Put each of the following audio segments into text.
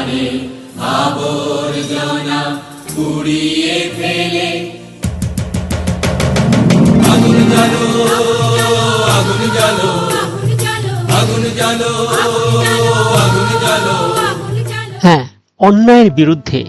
প্রাণে আবর্জনা পুড়িয়ে ফেলে। আগুন জ্বালো, আগুন জ্বালো, আগুন জ্বালো, আগুন জ্বালো। হ্যাঁ, অন্যায়ের বিরুদ্ধে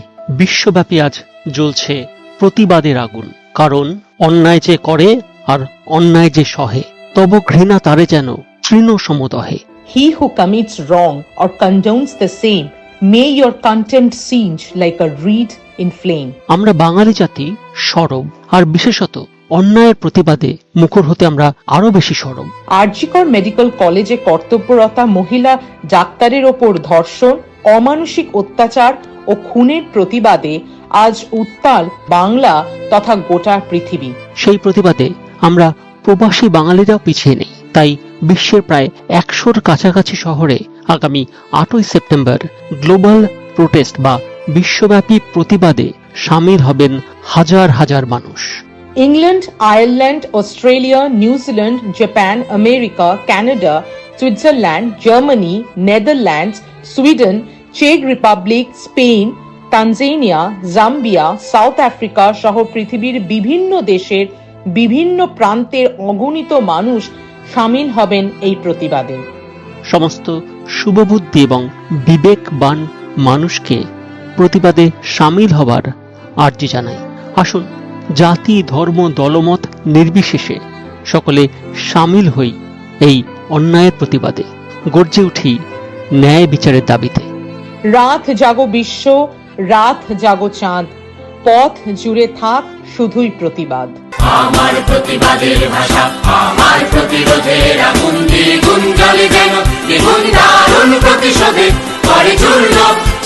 বিশ্বব্যাপী আজ জ্বলছে প্রতিবাদের আগুন। কারণ অন্যায় যে করে আর অন্যায় যে সহে, তব ঘৃণা তারে যেন তৃণ সমদহে। He who commits wrong or condones the same, may your contempt singe like a reed in flame. আমরা বাঙালি জাতি সরব, আর বিশেষত অন্যায়ের প্রতিবাদে মুখর হতে আমরা আরো বেশি সরব। আরজিকর মেডিকেল কলেজে কর্তব্যরতা মহিলা ডাক্তারের ওপর ধর্ষণ, অমানসিক অত্যাচার ও খুনের প্রতিবাদে আজ উত্তাল বাংলা তথা গোটা পৃথিবী। সেই প্রতিবাদে আমরা প্রবাসী বাঙালিরাও পিছিয়ে নেই। তাই বিশ্বের প্রায় 100-র কাছাকাছি শহরে আগামী 8ই সেপ্টেম্বর গ্লোবাল প্রোটেস্ট বা বিশ্বব্যাপী প্রতিবাদে সামিল হবেন হাজার হাজার মানুষ। England, Ireland, Australia, New Zealand, Japan, America, Canada, Switzerland, Germany, Netherlands, Sweden, চেক Republic, Spain, Tanzania, Zambia, South Africa সহ পৃথিবীর বিভিন্ন দেশের বিভিন্ন প্রান্তের অগণিত মানুষ সামিল হবেন এই প্রতিবাদে। সমস্ত শুভবুদ্ধি এবং বিবেকবান মানুষকে প্রতিবাদে সামিল হবার আর্জি জানাই। আসুন, জাতি, ধর্ম, দলমত নির্বিশেষে সকলে সামিল হই এই অন্যায়ের প্রতিবাদে, গর্জে উঠি ন্যায় বিচারের দাবিতে। রাত জাগো বিশ্ব, রাত জাগো চাঁদ, পথ জুড়ে থাক শুধুই প্রতিবাদ। আমার প্রতিবাদের ভাষা, আমার প্রতিরোধের আগুন, দ্বিগুণ জ্বলে যেন দ্বিগুণ দারুণ প্রতিশোধে করে চূর্ণ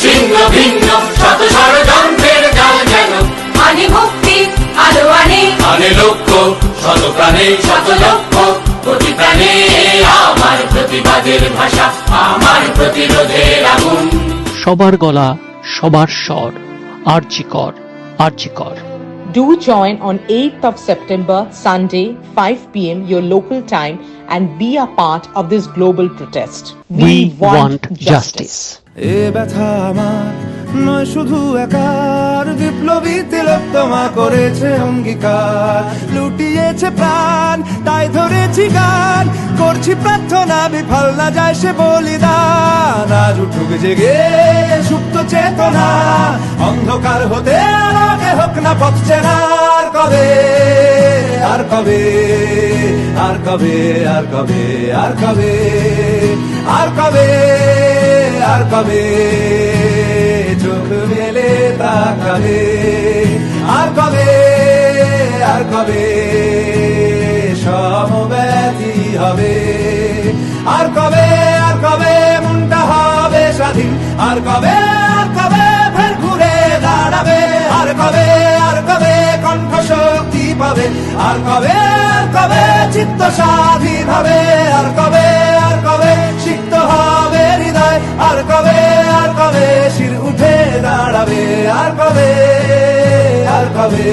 ছিন্ন ভিন্ন শত ষড়যন্ত্রের জাল যেন আনে মুক্তি আলো আনে, আনে লক্ষ্য শত প্রাণে শত লক্ষ্য কোটি প্রাণে। আমার প্রতিবাদের ভাষা, আমার প্রতিরোধের আগুন। সবার গলা, সবার স্বর, আরজি কর, আরজি কর। Do join on 8th of September, Sunday, 5 p.m. your local time and be a part of this global protest. We want justice. এ ব্যথা আমার নয় শুধু একার, বিপ্লবী তিলোত্তমা করেছে অঙ্গীকার, লুটিয়েছে প্রাণ তাই ধরেছি গান, করছি প্রার্থনা বিফল না যায় সে বলিদান। আজ উঠুক জেগে সুপ্ত চেতনা, অন্ধকার হতে আলোকে হোক না পথ চেনা। আর কবে, আর কবে, আর কবে, আর কবে, আর কবে, আর কবে, আর কবে চোখ মেলে তাকাবে। আর কবে, আর কবে সমব্যথী হবে। আর কবে, আর কবে মনটা হবে স্বাধীন। আর কবে, আর কবে ফের ঘুরে দাঁড়াবে। আর কবে, আর কবে কণ্ঠ শক্তি পাবে। আর কবে, আর কবে চিত্ত স্বাধীন হবে। আর কবে, আর কবে সিক্ত হবে হৃদয়। আর কবে, আর কবে শির উঠে দাঁড়াবে। আর কবে, আর কবে।